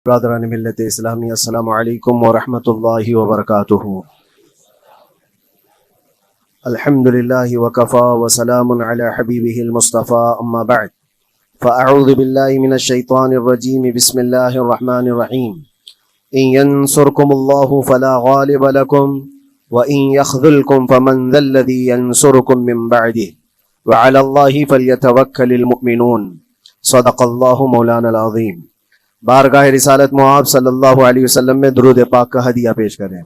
برادران ملت اسلامی، السلام علیکم ورحمۃ اللہ وبرکاتہ۔ الحمد للہ وکفا وسلام علی حبیبہ المصطفیٰ، اما بعد فاعوذ باللہ من الشیطان الرجیم، بسم اللہ الرحمن الرحیم۔ ان ینصرکم اللہ فلا غالب لکم وان یخذلکم فمن ذا الذی ینصرکم من بعدہ وعلی اللہ فلیتوکل المؤمنون۔ صدق اللہ مولانا العظیم۔ بارگاہ رسالت معاب صلی اللہ علیہ وسلم میں درود پاک کا ہدیہ پیش کریں۔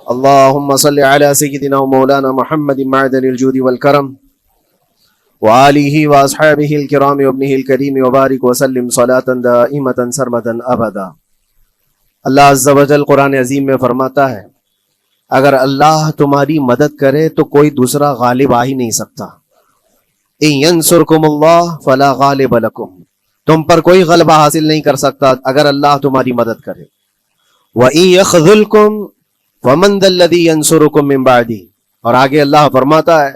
اللہم صلی علی سیدنا و مولانا محمد معدن الجود والکرم وآلہ واصحابہ الکرام وابنہ الکریم وبارک وسلم صلاة دائمة سرمدا ابدا۔ اللہ عز و جل قرآن عظیم میں فرماتا ہے، اگر اللہ تمہاری مدد کرے تو کوئی دوسرا غالب آ ہی نہیں سکتا۔ ان ینصرکم اللہ فلا غالب لکم، تم پر کوئی غلبہ حاصل نہیں کر سکتا اگر اللہ تمہاری مدد کرے۔ وَإِن يَخْذُلْكُمْ فَمَنْ ذَا الَّذِي يَنْصُرُكُمْ مِنْ بَعْدِهِ، اور آگے اللہ فرماتا ہے،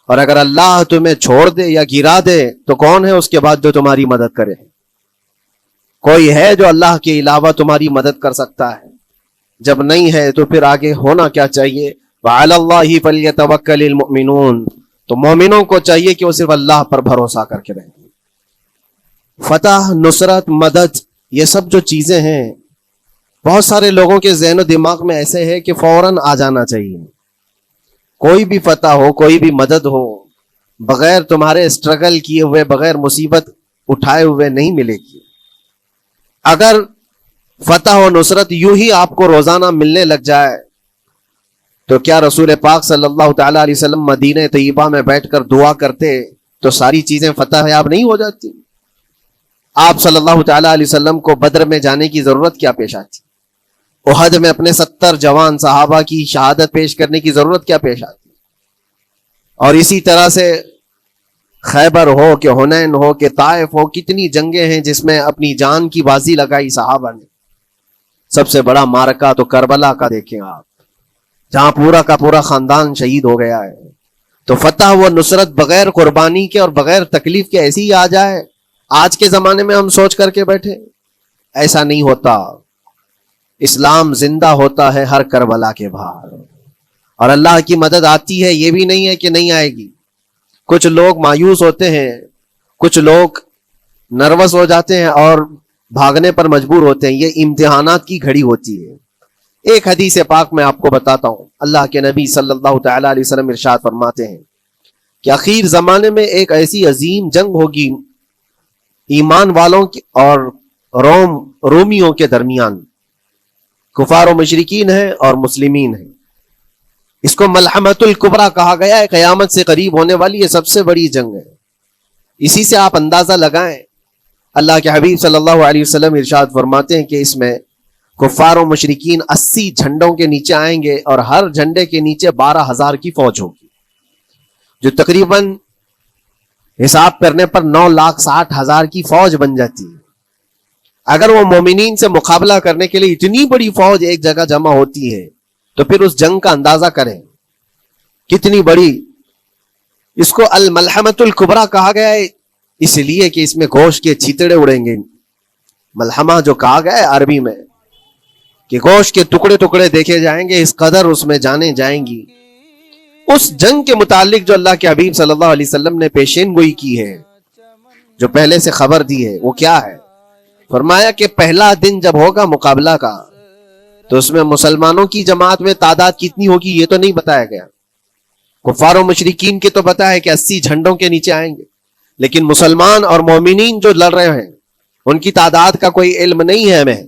اور اگر اللہ تمہیں چھوڑ دے یا گرا دے تو کون ہے اس کے بعد جو تمہاری مدد کرے؟ کوئی ہے جو اللہ کے علاوہ تمہاری مدد کر سکتا ہے؟ جب نہیں ہے تو پھر آگے ہونا کیا چاہیے؟ وَعَلَى اللَّهِ فَلْيَتَوَكَّلِ الْمُؤْمِنُونَ، تو مومنوں کو چاہیے کہ وہ صرف اللہ پر بھروسہ کر کے رہیں۔ فتح، نصرت، مدد، یہ سب جو چیزیں ہیں بہت سارے لوگوں کے ذہن و دماغ میں ایسے ہے کہ فوراً آ جانا چاہیے۔ کوئی بھی فتح ہو، کوئی بھی مدد ہو، بغیر تمہارے اسٹرگل کیے ہوئے، بغیر مصیبت اٹھائے ہوئے نہیں ملے گی۔ اگر فتح و نصرت یوں ہی آپ کو روزانہ ملنے لگ جائے تو کیا رسول پاک صلی اللہ تعالی علیہ وسلم مدینہ طیبہ میں بیٹھ کر دعا کرتے تو ساری چیزیں فتح یاب نہیں ہو جاتی؟ آپ صلی اللہ تعالی علیہ وسلم کو بدر میں جانے کی ضرورت کیا پیش آتی؟ احد میں اپنے 70 جوان صحابہ کی شہادت پیش کرنے کی ضرورت کیا پیش آتی؟ اور اسی طرح سے خیبر ہو کہ حنین ہو کہ طائف ہو، کتنی جنگیں ہیں جس میں اپنی جان کی بازی لگائی صحابہ نے۔ سب سے بڑا معرکہ تو کربلا کا دیکھیں آپ، جہاں پورا کا پورا خاندان شہید ہو گیا ہے۔ تو فتح و نصرت بغیر قربانی کے اور بغیر تکلیف کے ایسی ہی آ جائے؟ آج کے زمانے میں ہم سوچ کر کے بیٹھے، ایسا نہیں ہوتا۔ اسلام زندہ ہوتا ہے ہر کربلا کے باہر، اور اللہ کی مدد آتی ہے، یہ بھی نہیں ہے کہ نہیں آئے گی۔ کچھ لوگ مایوس ہوتے ہیں، کچھ لوگ نروس ہو جاتے ہیں اور بھاگنے پر مجبور ہوتے ہیں۔ یہ امتحانات کی گھڑی ہوتی ہے۔ ایک حدیث پاک میں آپ کو بتاتا ہوں، اللہ کے نبی صلی اللہ تعالی علیہ وسلم ارشاد فرماتے ہیں کہ آخر زمانے میں ایک ایسی عظیم جنگ ہوگی ایمان والوں کی اور رومیوں کے درمیان، کفار و مشرکین ہیں اور مسلمین ہیں۔ اس کو ملحمۃ الکبریٰ کہا گیا ہے، قیامت سے قریب ہونے والی یہ سب سے بڑی جنگ ہے۔ اسی سے آپ اندازہ لگائیں، اللہ کے حبیب صلی اللہ علیہ وسلم ارشاد فرماتے ہیں کہ اس میں کفار و مشرکین 80 جھنڈوں کے نیچے آئیں گے، اور ہر جھنڈے کے نیچے 12,000 کی فوج ہوگی، جو تقریباً حساب کرنے پر 9,60,000 کی فوج بن جاتی ہے۔ اگر وہ مومنین سے مقابلہ کرنے کے لیے اتنی بڑی فوج ایک جگہ جمع ہوتی ہے تو پھر اس جنگ کا اندازہ کریں کتنی بڑی۔ اس کو الملحمۃ الکبریٰ کہا گیا ہے اس لیے کہ اس میں گوشت کے چھیتڑے اڑیں گے۔ ملحمہ جو کہا گیا ہے عربی میں کہ گوشت کے ٹکڑے ٹکڑے دیکھے جائیں گے، اس قدر اس میں جانیں جائیں گی۔ اس جنگ کے متعلق جو اللہ کے حبیب صلی اللہ علیہ وسلم نے پیشین گوئی کی ہے، جو پہلے سے خبر دی ہے، وہ کیا ہے؟ فرمایا کہ پہلا دن جب ہوگا مقابلہ کا تو اس میں مسلمانوں کی جماعت میں تعداد کتنی ہوگی یہ تو نہیں بتایا گیا۔ کفار و مشرکین کے تو پتا ہے کہ 80 جھنڈوں کے نیچے آئیں گے، لیکن مسلمان اور مومنین جو لڑ رہے ہیں ان کی تعداد کا کوئی علم نہیں ہے ہمیں،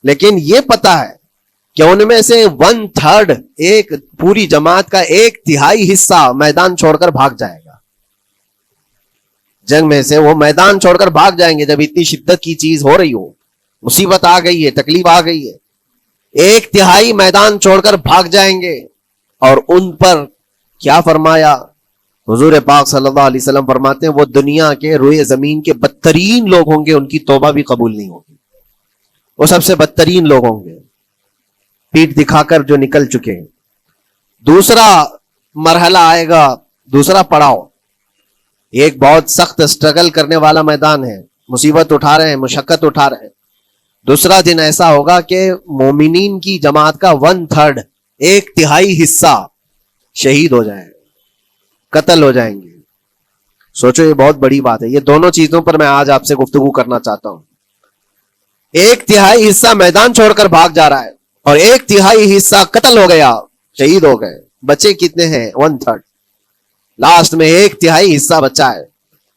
لیکن یہ پتا ہے کہ ان میں سے 1/3، ایک پوری جماعت کا 1/3 حصہ میدان چھوڑ کر بھاگ جائے گا۔ جنگ میں سے وہ میدان چھوڑ کر بھاگ جائیں گے جب اتنی شدت کی چیز ہو رہی ہو، مصیبت آ گئی ہے، تکلیف آ گئی ہے، 1/3 میدان چھوڑ کر بھاگ جائیں گے۔ اور ان پر کیا فرمایا حضور پاک صلی اللہ علیہ وسلم؟ فرماتے ہیں وہ دنیا کے روئے زمین کے بدترین لوگ ہوں گے، ان کی توبہ بھی قبول نہیں ہوگی، وہ سب سے بدترین لوگ ہوں گے، پیٹ دکھا کر جو نکل چکے ہیں۔ دوسرا مرحلہ آئے گا، دوسرا پڑاؤ، ایک بہت سخت سٹرگل کرنے والا میدان ہے، مصیبت اٹھا رہے ہیں، مشقت اٹھا رہے ہیں، دوسرا دن ایسا ہوگا کہ مومنین کی جماعت کا 1/3 1/3 حصہ شہید ہو جائے، قتل ہو جائیں گے. سوچو یہ بہت بڑی بات ہے. یہ دونوں چیزوں پر میں آج آپ سے گفتگو کرنا چاہتا ہوں. 1/3 حصہ میدان چھوڑ کر بھاگ جا رہا ہے اور 1/3 حصہ قتل ہو گیا، شہید ہو گئے. بچے کتنے ہیں؟ 1/3. لاسٹ میں 1/3 حصہ بچا ہے.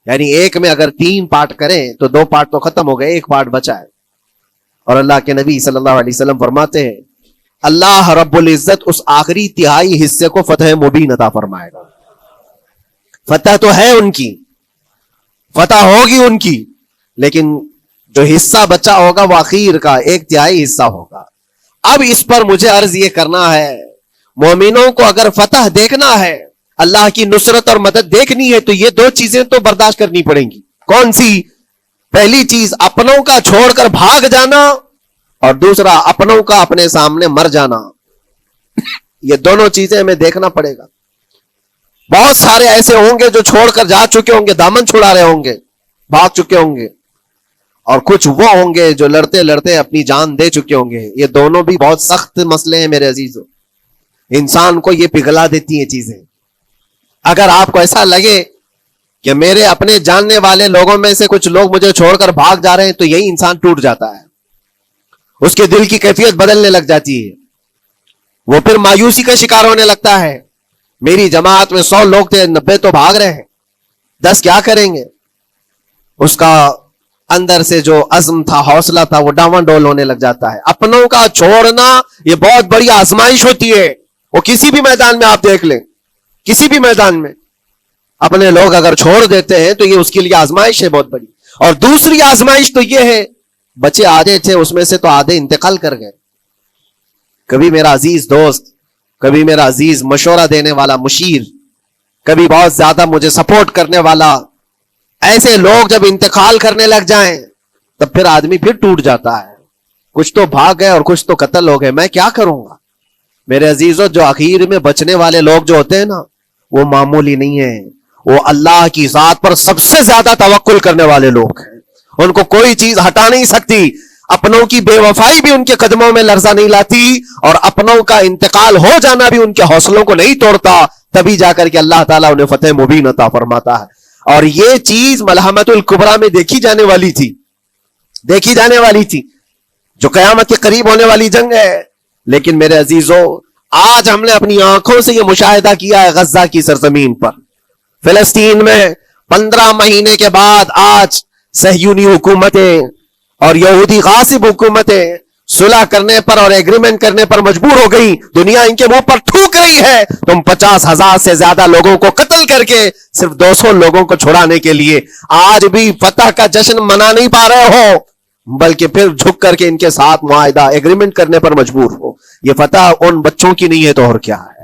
یعنی ایک میں اگر 3 پارٹ کریں تو 2 پارٹ تو ختم ہو گئے، 1 پارٹ بچا ہے. اور اللہ کے نبی صلی اللہ علیہ وسلم فرماتے ہیں اللہ رب العزت اس آخری تہائی حصے کو فتح مبین عطا فرمائے گا. فتح تو ہے ان کی، فتح ہوگی ان کی، لیکن جو حصہ بچا ہوگا وہ اخیر کا 1/3 حصہ ہوگا. اب اس پر مجھے عرض یہ کرنا ہے، مومنوں کو اگر فتح دیکھنا ہے، اللہ کی نصرت اور مدد دیکھنی ہے، تو یہ 2 چیزیں تو برداشت کرنی پڑیں گی. کون سی؟ پہلی چیز اپنوں کا چھوڑ کر بھاگ جانا، اور دوسرا اپنوں کا اپنے سامنے مر جانا. یہ دونوں چیزیں ہمیں دیکھنا پڑے گا. بہت سارے ایسے ہوں گے جو چھوڑ کر جا چکے ہوں گے، دامن چھڑا رہے ہوں گے، بھاگ چکے ہوں گے، اور کچھ وہ ہوں گے جو لڑتے لڑتے اپنی جان دے چکے ہوں گے. یہ دونوں بھی بہت سخت مسئلے ہیں میرے عزیزوں. انسان کو یہ پگھلا دیتی ہیں چیزیں. اگر آپ کو ایسا لگے کہ میرے اپنے جاننے والے لوگوں میں سے کچھ لوگ مجھے چھوڑ کر بھاگ جا رہے ہیں، تو یہی انسان ٹوٹ جاتا ہے. اس کے دل کی کیفیت بدلنے لگ جاتی ہے، وہ پھر مایوسی کا شکار ہونے لگتا ہے. میری جماعت میں 100 لوگ تھے، 90 تو بھاگ رہے ہیں، 10 کیا کریں گے؟ اس کا اندر سے جو عزم تھا، حوصلہ تھا، وہ ڈاواں ڈول ہونے لگ جاتا ہے. اپنوں کا چھوڑنا یہ بہت بڑی آزمائش ہوتی ہے. وہ کسی بھی میدان میں آپ دیکھ لیں، کسی بھی میدان میں اپنے لوگ اگر چھوڑ دیتے ہیں تو یہ اس کے لیے آزمائش ہے بہت بڑی. اور دوسری آزمائش تو یہ ہے، بچے آدھے تھے، اس میں سے تو آدھے انتقال کر گئے. کبھی میرا عزیز دوست، کبھی میرا عزیز مشورہ دینے والا مشیر، کبھی بہت زیادہ مجھے سپورٹ کرنے والا، ایسے لوگ جب انتقال کرنے لگ جائیں تب پھر آدمی پھر ٹوٹ جاتا ہے. کچھ تو بھاگ گئے اور کچھ تو قتل ہو گئے. میں کیا کروں گا؟ میرے عزیزوں، جو آخر میں بچنے والے لوگ جو ہوتے ہیں نا، وہ معمولی نہیں ہیں. وہ اللہ کی ذات پر سب سے زیادہ توکل کرنے والے لوگ ہیں. ان کو کوئی چیز ہٹا نہیں سکتی. اپنوں کی بے وفائی بھی ان کے قدموں میں لرزہ نہیں لاتی، اور اپنوں کا انتقال ہو جانا بھی ان کے حوصلوں کو نہیں توڑتا. تبھی جا کر کے اللہ تعالیٰ انہیں فتح مبین عطا فرماتا ہے. اور یہ چیز ملحمت الکبریٰ میں دیکھی جانے والی تھی، دیکھی جانے والی تھی، جو قیامت کے قریب ہونے والی جنگ ہے. لیکن میرے عزیزوں، آج ہم نے اپنی آنکھوں سے یہ مشاہدہ کیا ہے غزہ کی سرزمین پر، فلسطین میں 15 مہینے کے بعد آج صہیونی حکومتیں اور یہودی غاصب حکومتیں صلح کرنے پر اور ایگریمنٹ کرنے پر مجبور ہو گئی. دنیا ان کے منہ پر تھوک رہی ہے. تم 50,000 سے زیادہ لوگوں کو قتل کر کے صرف 200 لوگوں کو چھڑانے کے لیے آج بھی فتح کا جشن منا نہیں پا رہے ہو، بلکہ پھر جھک کر کے ان کے ساتھ معاہدہ ایگریمنٹ کرنے پر مجبور ہو. یہ فتح ان بچوں کی نہیں ہے تو اور کیا ہے،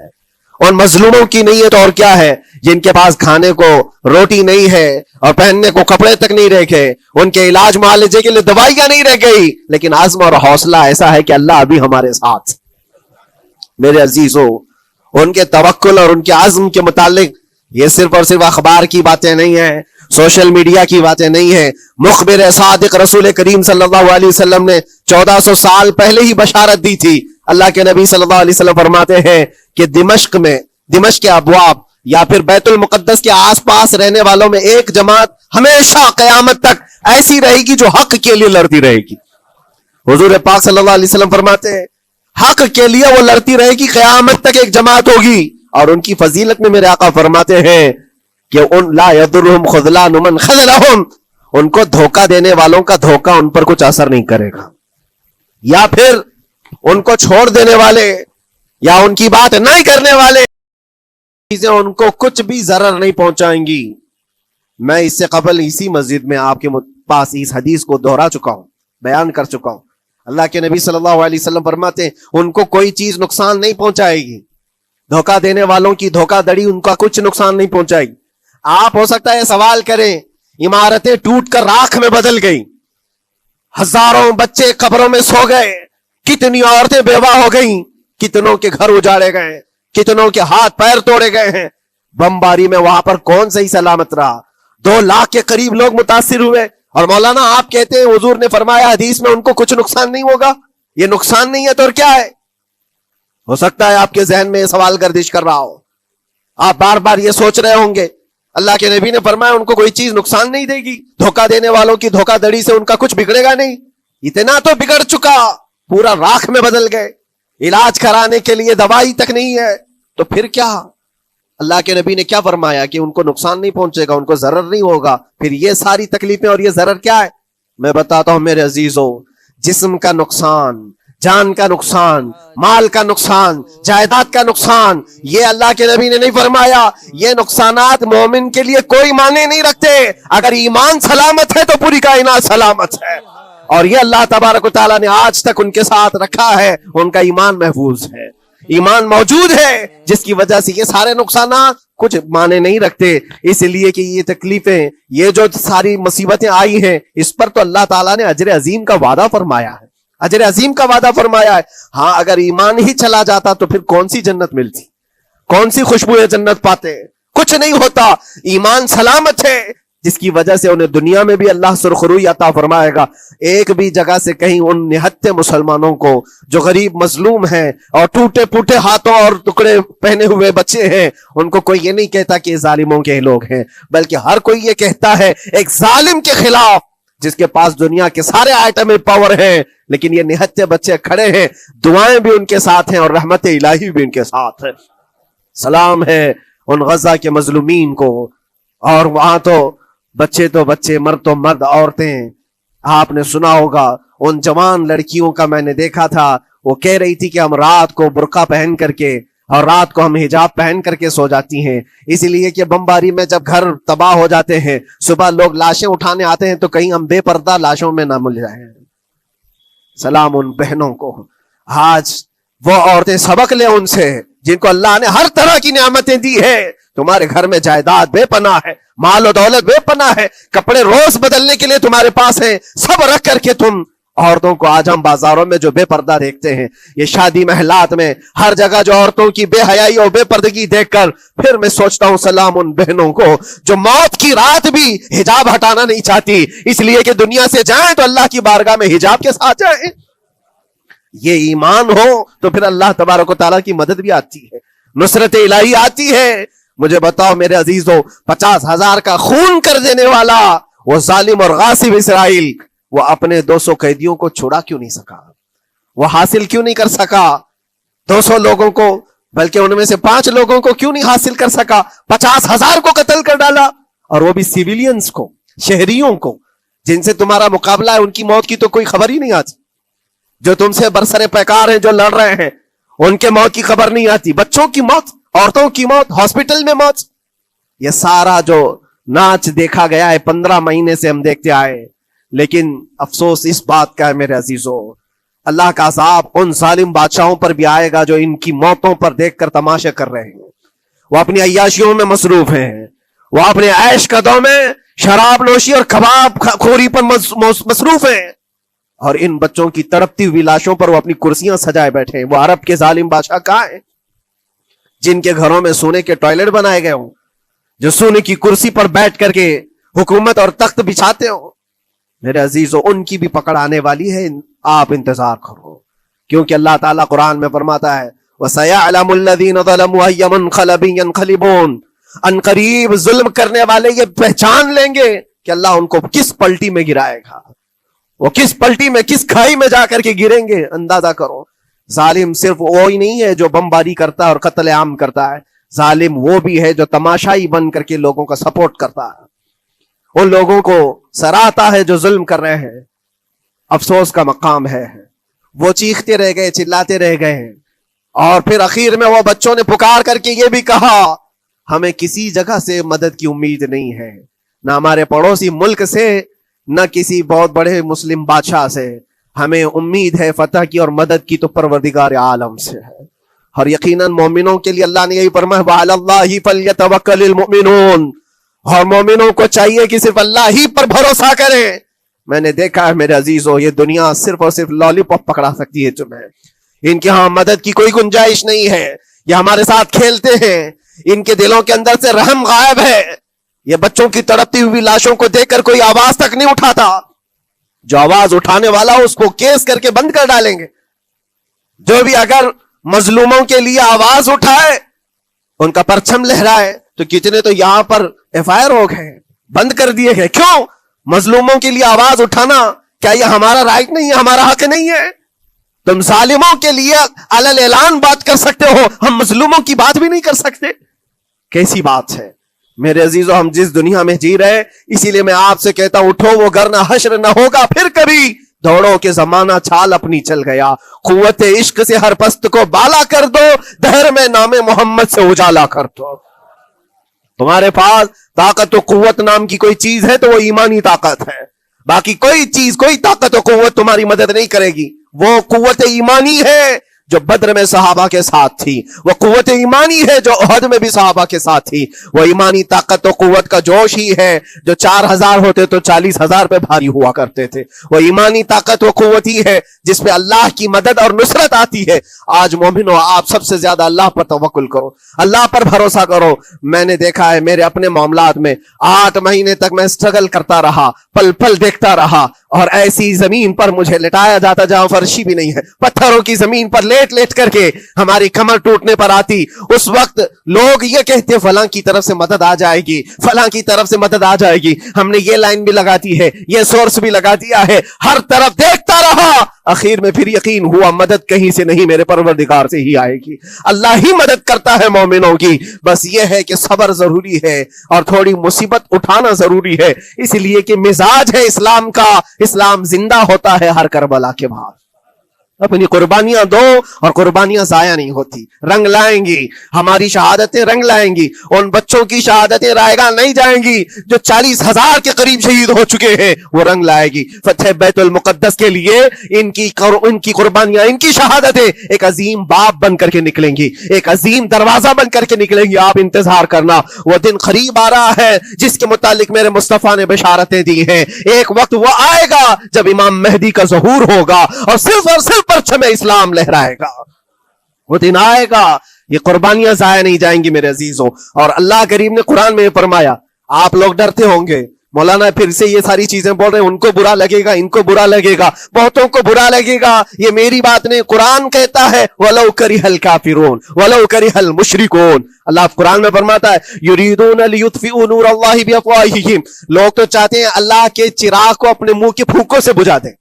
ان مظلوموں کی نہیں ہے تو اور کیا ہے، جن کے پاس کھانے کو روٹی نہیں ہے اور پہننے کو کپڑے تک نہیں رکھے، ان کے علاج معالجے کے لیے دوائیاں نہیں رہ گئی، لیکن عزم اور حوصلہ ایسا ہے کہ اللہ ابھی ہمارے ساتھ. میرے عزیزوں، ان کے توکل اور ان کے عزم کے متعلق یہ صرف اور صرف اخبار کی باتیں نہیں ہیں، سوشل میڈیا کی باتیں نہیں ہیں. مخبر صادق رسول کریم صلی اللہ علیہ وسلم نے 1400 سال پہلے ہی بشارت دی تھی. اللہ کے نبی صلی اللہ علیہ وسلم فرماتے ہیں کہ دمشق کے ابواب یا پھر بیت المقدس کے آس پاس رہنے والوں میں ایک جماعت ہمیشہ قیامت تک ایسی رہے گی جو حق کے لیے لڑتی رہے گی. حضور پاک صلی اللہ علیہ وسلم فرماتے ہیں حق کے لیے وہ لڑتی رہے گی، قیامت تک ایک جماعت ہوگی. اور ان کی فضیلت میں میرے آقا فرماتے ہیں کہ ان لا یضرهم خذلان من خذلهم، ان کو دھوکہ دینے والوں کا دھوکہ ان پر کچھ اثر نہیں کرے گا، یا پھر ان کو چھوڑ دینے والے یا ان کی بات نہیں کرنے والے چیزیں ان کو کچھ بھی ضرر نہیں پہنچائیں گی. میں اس سے قبل اسی مسجد میں آپ کے پاس اس حدیث کو دہرا چکا ہوں، بیان کر چکا ہوں. اللہ کے نبی صلی اللہ علیہ وسلم فرماتے ہیں ان کو کوئی چیز نقصان نہیں پہنچائے گی، دھوکہ دینے والوں کی دھوکہ دڑی ان کا کچھ نقصان نہیں پہنچائے گی. آپ ہو سکتا ہے سوال کریں، عمارتیں ٹوٹ کر راکھ میں بدل گئی، ہزاروں بچے قبروں میں سو گئے، کتنی عورتیں بیوہ ہو گئیں، کتنوں کے گھر اجاڑے گئے، کتنوں کے ہاتھ پیر توڑے گئے ہیں، بمباری میں وہاں پر کون صحیح سلامت رہا، 2 لاکھ کے قریب لوگ متاثر ہوئے، اور مولانا آپ کہتے ہیں حضور نے فرمایا حدیث میں ان کو کچھ نقصان نہیں ہوگا. یہ نقصان نہیں ہے تو اور کیا ہے؟ ہو سکتا ہے آپ کے ذہن میں یہ سوال گردش کر رہا ہو, آپ بار بار یہ سوچ رہے ہوں گے اللہ کے نبی نے فرمایا ان کو کوئی چیز نقصان نہیں دے گی, دھوکہ دینے والوں کی دھوکہ دڑی سے ان کا کچھ بگڑے گا نہیں. اتنا تو بگڑ چکا, پورا راکھ میں بدل گئے, علاج کرانے کے لیے دوائی تک نہیں ہے, تو پھر کیا؟ اللہ کے نبی نے کیا فرمایا کہ ان کو نقصان نہیں پہنچے گا, ان کو ضرر نہیں ہوگا. پھر یہ ساری تکلیفیں اور یہ ضرر کیا ہے؟ میں بتاتا ہوں میرے عزیزوں, جسم کا نقصان, جان کا نقصان, مال کا نقصان, جائیداد کا نقصان, یہ اللہ کے نبی نے نہیں فرمایا. یہ نقصانات مومن کے لیے کوئی معنی نہیں رکھتے. اگر ایمان سلامت ہے تو پوری کائنات سلامت ہے, اور یہ اللہ تبارک و تعالیٰ نے آج تک ان کے ساتھ رکھا ہے. ان کا ایمان محفوظ ہے, ایمان موجود ہے, جس کی وجہ سے یہ سارے نقصانات کچھ معنی نہیں رکھتے. اس لیے کہ یہ تکلیفیں, یہ جو ساری مصیبتیں آئی ہیں, اس پر تو اللہ تعالیٰ نے اجر عظیم کا وعدہ فرمایا ہے, اجر عظیم کا وعدہ فرمایا ہے. ہاں اگر ایمان ہی چلا جاتا تو پھر کون سی جنت ملتی, کون سی خوشبو جنت پاتے؟ کچھ نہیں ہوتا. ایمان سلامت ہے, جس کی وجہ سے انہیں دنیا میں بھی اللہ سرخروئی عطا فرمائے گا. ایک بھی جگہ سے کہیں ان نہتے مسلمانوں کو جو غریب مظلوم ہیں اور ٹوٹے پوٹے ہاتھوں اور ٹکڑے پہنے ہوئے بچے ہیں, ان کو کوئی یہ نہیں کہتا کہ یہ ظالموں کے لوگ ہیں, بلکہ ہر کوئی یہ کہتا ہے ایک ظالم کے خلاف جس کے پاس دنیا کے سارے آئٹم پاور ہیں, لیکن یہ نہتے بچے کھڑے ہیں, دعائیں بھی ان کے ساتھ ہیں اور رحمت الہی بھی ان کے ساتھ ہے. سلام ہے ان غزہ کے مظلومین کو. اور وہاں تو بچے, مرد تو مرد, عورتیں. آپ نے سنا ہوگا ان جوان لڑکیوں کا, میں نے دیکھا تھا, وہ کہہ رہی تھی کہ ہم رات کو برقع پہن کر کے اور رات کو ہم حجاب پہن کر کے سو جاتی ہیں, اس لیے کہ بمباری میں جب گھر تباہ ہو جاتے ہیں, صبح لوگ لاشیں اٹھانے آتے ہیں تو کہیں ہم بے پردہ لاشوں میں نہ مل جائیں. سلام ان بہنوں کو. آج وہ عورتیں سبق لیں ان سے جن کو اللہ نے ہر طرح کی نعمتیں دی ہے. تمہارے گھر میں جائیداد بے پناہ ہے, مال و دولت بے پناہ ہے, کپڑے روز بدلنے کے لیے تمہارے پاس ہیں, سب رکھ کر کے تم عورتوں کو آج ہم بازاروں میں جو بے پردہ دیکھتے ہیں, یہ شادی محلات میں ہر جگہ جو عورتوں کی بے حیائی اور بے پردگی دیکھ کر پھر میں سوچتا ہوں سلام ان بہنوں کو جو موت کی رات بھی حجاب ہٹانا نہیں چاہتی, اس لیے کہ دنیا سے جائیں تو اللہ کی بارگاہ میں حجاب کے ساتھ جائیں. یہ ایمان ہو تو پھر اللہ تبارک و تعالیٰ کی مدد بھی آتی ہے, نصرت الہی آتی ہے. مجھے بتاؤ میرے عزیزوں, 50,000 کا خون کر دینے والا وہ ظالم اور غاصب اسرائیل, وہ اپنے 200 قیدیوں کو چھڑا کیوں نہیں سکا؟ وہ حاصل کیوں نہیں کر سکا 200 لوگوں کو, بلکہ ان میں سے 5 لوگوں کو کیوں نہیں حاصل کر سکا؟ 50,000 کو قتل کر ڈالا, اور وہ بھی سیویلینز کو, شہریوں کو, جن سے تمہارا مقابلہ ہے, ان کی موت کی تو کوئی خبر ہی نہیں آتی. جو تم سے برسر پیکار ہیں, جو لڑ رہے ہیں, ان کے موت کی خبر نہیں آتی. بچوں کی موت, عورتوں کی موت, ہاسپٹل میں موت, یہ سارا جو ناچ دیکھا گیا ہے 15 مہینے سے ہم دیکھتے آئے. لیکن افسوس اس بات کا ہے میرے عزیزوں, اللہ کا عذاب ان ظالم بادشاہوں پر بھی آئے گا جو ان کی موتوں پر دیکھ کر تماشے کر رہے ہیں. وہ اپنی عیاشیوں میں مصروف ہیں, وہ اپنے عیش قدوں میں شراب نوشی اور کباب خوری پر مصروف ہیں, اور ان بچوں کی تڑپتی ہوئی لاشوں پر وہ اپنی کرسیاں سجائے بیٹھے ہیں. وہ عرب کے ظالم بادشاہ کہاں ہیں جن کے گھروں میں سونے کے ٹوائلٹ بنائے گئے ہوں, جو سونے کی کرسی پر بیٹھ کر کے حکومت اور تخت بچھاتے ہوں؟ میرے عزیزوں, ان کی بھی پکڑ آنے والی ہے, آپ انتظار کرو, کیونکہ اللہ تعالیٰ قرآن میں فرماتا ہے وَسَيَعْلَمُ الَّذِينَ ظَلَمُوا أَيَّ مُنْقَلَبٍ يَنْقَلِبُونَ, ان قریب ظلم کرنے والے یہ پہچان لیں گے کہ اللہ ان کو کس پلٹی میں گرائے گا, وہ کس پلٹی میں, کس کھائی میں جا کر کے گریں گے. اندازہ کرو, ظالم صرف وہی نہیں ہے جو بمباری کرتا ہے اور قتل عام کرتا ہے, ظالم وہ بھی ہے جو تماشائی بن کر کے لوگوں کا سپورٹ کرتا ہے, ان لوگوں کو سراہتا ہے جو ظلم کر رہے ہیں. افسوس کا مقام ہے, وہ چیختے رہ گئے, چلاتے رہ گئے ہیں, اور پھر اخیر میں وہ بچوں نے پکار کر کے یہ بھی کہا ہمیں کسی جگہ سے مدد کی امید نہیں ہے, نہ ہمارے پڑوسی ملک سے, نہ کسی بہت بڑے مسلم بادشاہ سے, ہمیں امید ہے فتح کی اور مدد کی تو پروردگار عالم سے ہے. اور یقیناً مومنوں کے لیے اللہ نے یہی فرمایا وَعَلَى اللَّهِ فَلْيَتَوَكَّلِ الْمُؤْمِنُونَ, اور مومنوں کو چاہیے کہ صرف اللہ ہی پر بھروسہ کریں. میں نے دیکھا ہے میرے عزیزوں, یہ دنیا صرف اور صرف لالی پاپ پکڑا سکتی ہے تمہیں, ان کے ہاں مدد کی کوئی گنجائش نہیں ہے. یہ ہمارے ساتھ کھیلتے ہیں, ان کے دلوں کے اندر سے رحم غائب ہے. یہ بچوں کی تڑپتی ہوئی لاشوں کو دیکھ کر کوئی آواز تک نہیں اٹھاتا. جو آواز اٹھانے والا اس کو کیس کر کے بند کر ڈالیں گے. جو بھی اگر مظلوموں کے لیے آواز اٹھائے, ان کا پرچم لہرائے, تو کتنے تو یہاں پر ایف آئی آر ہو گئے, بند کر دیے گئے. کیوں؟ مظلوموں کے لیے آواز اٹھانا کیا یہ ہمارا رائٹ نہیں ہے, ہمارا حق نہیں ہے؟ تم ظالموں کے لیے علل اعلان بات کر سکتے ہو, ہم مظلوموں کی بات بھی نہیں کر سکتے. کیسی بات ہے میرے عزیزو؟ ہم جس دنیا میں جی رہے, اسی لیے میں آپ سے کہتا ہوں, اٹھو وہ گھر نہ حشر نہ ہوگا پھر کبھی. دوڑو کے زمانہ چھال اپنی چل گیا. قوت عشق سے ہر پست کو بالا کر دو, دہر میں نام محمد سے اجالا کر دو. تمہارے پاس طاقت و قوت نام کی کوئی چیز ہے تو وہ ایمانی طاقت ہے. باقی کوئی چیز, کوئی طاقت و قوت تمہاری مدد نہیں کرے گی. وہ قوت ایمانی ہے جو بدر میں صحابہ کے ساتھ تھی. وہ قوت ایمانی ہے جو احد میں بھی صحابہ کے ساتھ تھی. وہ ایمانی طاقت و قوت کا جوش ہی ہے جو 4000 ہوتے تو 40,000 پہ بھاری ہوا کرتے تھے. وہ ایمانی طاقت و قوت ہی ہے جس پہ اللہ کی مدد اور نصرت آتی ہے. آج مومنو, آپ سب سے زیادہ اللہ پر توکل کرو, اللہ پر بھروسہ کرو. میں نے دیکھا ہے میرے اپنے معاملات میں, 8 مہینے تک میں اسٹرگل کرتا رہا, پل پل دیکھتا رہا, اور ایسی زمین پر مجھے لٹایا جاتا جہاں فرشی بھی نہیں ہے, پتھروں کی زمین پر لیٹ لیٹ کر کے ہماری کمر ٹوٹنے پر آتی. اس وقت لوگ یہ کہتے فلاں کی طرف سے مدد آ جائے گی, فلاں کی طرف سے مدد آ جائے گی. ہم نے یہ لائن بھی لگا دی ہے, یہ سورس بھی لگا دیا ہے, ہر طرف دیکھتا رہا. اخیر میں پھر یقین ہوا مدد کہیں سے نہیں, میرے پروردگار سے ہی آئے گی. اللہ ہی مدد کرتا ہے مومنوں کی. بس یہ ہے کہ صبر ضروری ہے اور تھوڑی مصیبت اٹھانا ضروری ہے, اس لیے کہ مزاج ہے اسلام کا. اسلام زندہ ہوتا ہے ہر کربلا کے بعد. اپنی قربانیاں دو اور قربانیاں ضائع نہیں ہوتی, رنگ لائیں گی. ہماری شہادتیں رنگ لائیں گی, ان بچوں کی شہادتیں رائے گا نہیں جائیں گی جو 40,000 کے قریب شہید ہو چکے ہیں, وہ رنگ لائے گی. فتح بیت المقدس کے لیے ان کی قربانیاں, ان کی شہادتیں ایک عظیم باب بن کر کے نکلیں گی, ایک عظیم دروازہ بن کر کے نکلیں گی. آپ انتظار کرنا, وہ دن قریب آ رہا ہے جس کے متعلق میرے مصطفیٰ نے بشارتیں دی ہیں. ایک وقت وہ آئے گا جب امام مہدی کا ظہور ہوگا اور صرف پرچم اسلام لہرائے گا. وہ دن آئے گا, یہ قربانیاں ضائع نہیں جائیں گی میرے عزیزوں. اور اللہ کریم نے قرآن میں فرمایا, آپ لوگ ڈرتے ہوں گے مولانا پھر سے یہ ساری چیزیں بول رہے ہیں, ان کو برا لگے گا, ان کو برا لگے گا, بہتوں کو برا لگے گا. یہ میری بات نہیں, قرآن کہتا ہے وَلَوْ كَرِهَ الْكَافِرُونَ وَلَوْ كَرِهَ الْمُشْرِكُونَ. اللہ قرآن میں فرماتا ہے يُرِيدُونَ لِيُطْفِئُوا نُورَ اللَّهِ بِأَفْوَاهِهِمْ. لوگ تو چاہتے ہیں اللہ کے چراغ کو اپنے منہ کے پھونکوں سے بجھا دیں,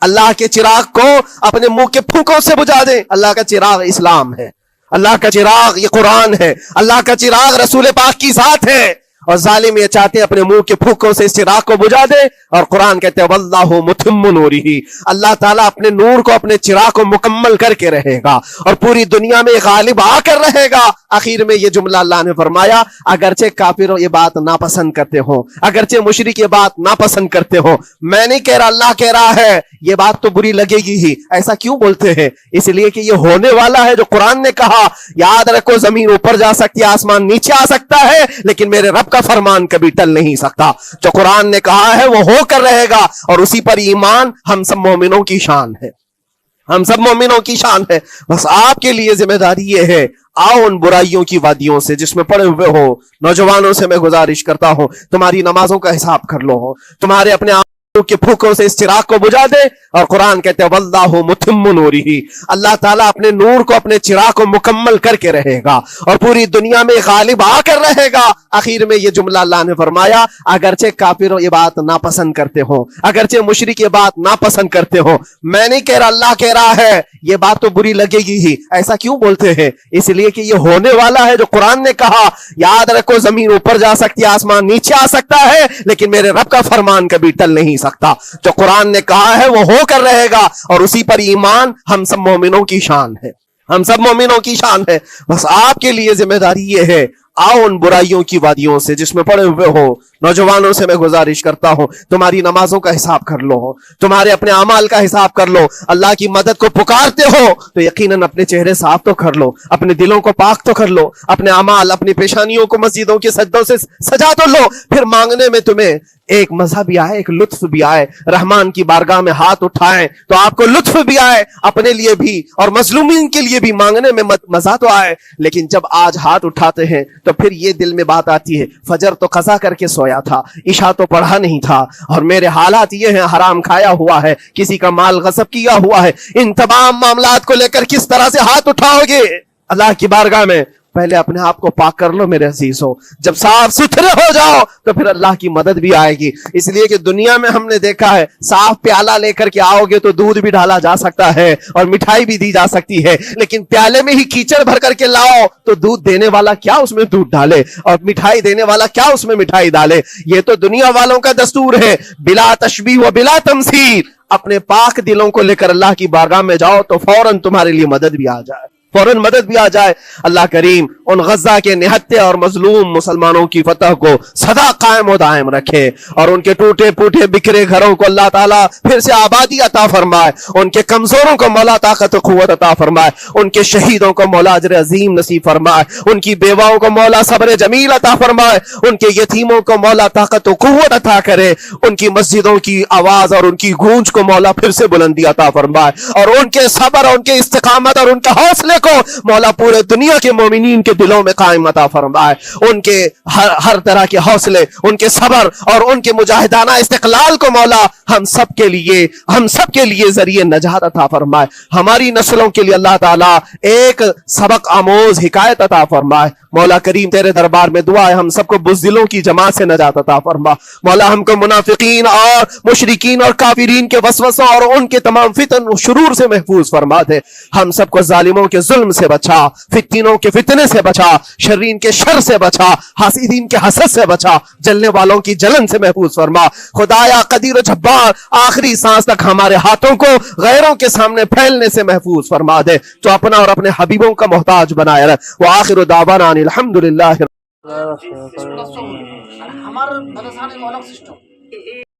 اللہ کے چراغ کو اپنے منہ کے پھونکوں سے بجھا دیں. اللہ کا چراغ اسلام ہے, اللہ کا چراغ یہ قرآن ہے, اللہ کا چراغ رسول پاک کی ذات ہے. اور ظالم یہ چاہتے ہیں اپنے منہ کے پھونکوں سے اس چراغ کو بجھا دے. اور قرآن کہتے ہیں واللہ متم نورہ, اللہ تعالیٰ اپنے نور کو, اپنے چراغ کو مکمل کر کے رہے گا اور پوری دنیا میں غالب آ کر رہے گا. آخر میں یہ جملہ اللہ نے فرمایا, اگرچہ کافر یہ بات ناپسند کرتے ہوں, اگرچہ مشرک یہ بات ناپسند کرتے ہوں, میں نہیں کہہ رہا, اللہ کہہ رہا ہے یہ بات تو بری لگے گی ہی. ایسا کیوں بولتے ہیں؟ اس لیے کہ یہ ہونے والا ہے جو قرآن نے کہا. یاد رکھو, زمین اوپر جا سکتی ہے, آسمان نیچے آ سکتا ہے, لیکن میرے رب کا فرمان کبھی ٹل نہیں سکتا. جو قرآن نے کہا ہے وہ ہو کر رہے گا, اور اسی پر ایمان ہم سب مومنوں کی شان ہے, ہم سب مومنوں کی شان ہے. بس آپ کے لیے ذمہ داری یہ ہے, آؤ ان برائیوں کی وادیوں سے جس میں پڑے ہوئے ہو. نوجوانوں سے میں گزارش کرتا ہوں, تمہاری نمازوں کا حساب کر لو, تمہارے اپنے کے پھونکوں سے اس چراغ کو بجھا دے. اور قرآن کہتے ہیں واللہ متم نورہ, اللہ تعالیٰ اپنے نور کو, اپنے چراغ کو مکمل کر کے رہے گا اور پوری دنیا میں غالب آ کر رہے گا. آخر میں یہ جملہ اللہ نے فرمایا, اگرچہ کافر یہ بات ناپسند کرتے ہوں, اگرچہ مشرک یہ بات ناپسند کرتے ہوں, میں نہیں کہہ رہا, اللہ کہہ رہا ہے یہ بات تو بری لگے گی ہی. ایسا کیوں بولتے ہیں؟ اس لیے کہ یہ ہونے والا ہے جو قرآن نے کہا. یاد رکھو, زمین اوپر جا سکتی ہے, آسمان نیچے آ سکتا ہے, لیکن میرے رب کا فرمان کبھی ٹل نہیں سکتا. جو قرآن نے کہا ہے وہ ہو کر رہے گا, اور اسی پر ایمان ہم سب مومنوں کی شان ہے, ہم سب مومنوں کی شان ہے. بس آپ کے لیے ذمہ داری یہ ہے, آؤ ان برائیوں کی وادیوں سے جس میں پڑے ہوئے ہو. نوجوانوں سے میں گزارش کرتا ہوں, تمہاری نمازوں کا حساب کر لو, تمہارے اپنے اعمال کا حساب کر لو. اللہ کی مدد کو پکارتے ہو تو یقیناً اپنے چہرے صاف تو کر لو, اپنے دلوں کو پاک تو کر لو, اپنے اعمال, اپنی پیشانیوں کو مسجدوں کے سجدوں سے سجا تو لو. پھر مانگنے میں تمہیں ایک مزہ بھی آئے, ایک لطف بھی آئے. رحمان کی بارگاہ میں ہاتھ اٹھائیں تو آپ کو لطف بھی آئے, اپنے لیے بھی اور مظلومین کے لیے بھی مانگنے میں مزہ تو آئے. لیکن جب آج ہاتھ اٹھاتے ہیں تو پھر یہ دل میں بات آتی ہے فجر تو قضا کر کے سویا تھا, عشاء تو پڑھا نہیں تھا, اور میرے حالات یہ ہیں حرام کھایا ہوا ہے, کسی کا مال غصب کیا ہوا ہے, ان تمام معاملات کو لے کر کس طرح سے ہاتھ اٹھاؤ گے اللہ کی بارگاہ میں؟ پہلے اپنے آپ کو پاک کر لو میرے عزیزو. جب صاف ستھرے ہو جاؤ تو پھر اللہ کی مدد بھی آئے گی. اس لیے کہ دنیا میں ہم نے دیکھا ہے صاف پیالہ لے کر کے آؤ گے تو دودھ بھی ڈالا جا سکتا ہے اور مٹھائی بھی دی جا سکتی ہے, لیکن پیالے میں ہی کیچڑ بھر کر کے لاؤ تو دودھ دینے والا کیا اس میں دودھ ڈالے اور مٹھائی دینے والا کیا اس میں مٹھائی ڈالے. یہ تو دنیا والوں کا دستور ہے, بلا تشبیہ و بلا تمثیل. اپنے پاک دلوں کو لے کر اللہ کی بارگاہ میں جاؤ تو فوراً تمہارے لیے مدد بھی آ جائے, فوراً مدد بھی آ جائے. اللہ کریم ان غزہ کے نہتے اور مظلوم مسلمانوں کی فتح کو سدا قائم و دائم رکھے, اور ان کے ٹوٹے پھوٹے بکھرے گھروں کو اللہ تعالیٰ پھر سے آبادی عطا فرمائے, ان کے کمزوروں کو مولا طاقت و قوت عطا فرمائے, ان کے شہیدوں کو مولا اجر عظیم نصیب فرمائے, ان کی بیواؤں کو مولا صبر جمیل عطا فرمائے, ان کے یتیموں کو مولا طاقت و قوت عطا کرے, ان کی مسجدوں کی آواز اور ان کی گونج کو مولا پھر سے بلندی عطا فرمائے, اور ان کے صبر, ان کے استقامت اور ان کے حوصلے کو مولا پورے دنیا کے مومنین کے دلوں میں قائم عطا فرمائے. ان کے ہر طرح کے حوصلے, ان کے صبر اور ان کے مجاہدانہ استقلال کو مولا ہم سب کے لیے ذریعے نجات عطا فرمائے. ہماری نسلوں کے لیے اللہ تعالیٰ ایک سبق آموز حکایت عطا فرمائے. مولا کریم تیرے دربار میں دعا ہے ہم سب کو بزدلوں کی جماعت سے نجات عطا فرما. مولا ہم کو منافقین اور مشرکین اور کافرین کے وسوسوں اور ان کے تمام فتن و شرور سے محفوظ فرما دے. ہم سب کو ظالموں کے ظلم سے بچا, فتنوں کے فتنے سے بچا, شرین کے شر سے بچا, حاسدین کے حسد سے بچا, جلنے والوں کی جلن سے محفوظ فرما. خدایا قدیر و جبار آخری سانس تک ہمارے ہاتھوں کو غیروں کے سامنے پھیلنے سے محفوظ فرما دے, تو اپنا اور اپنے حبیبوں کا محتاج بنائے رہے. وآخر دعوانا الحمدللہ. আমার দাদা সাহেব অনেক সিস্টেম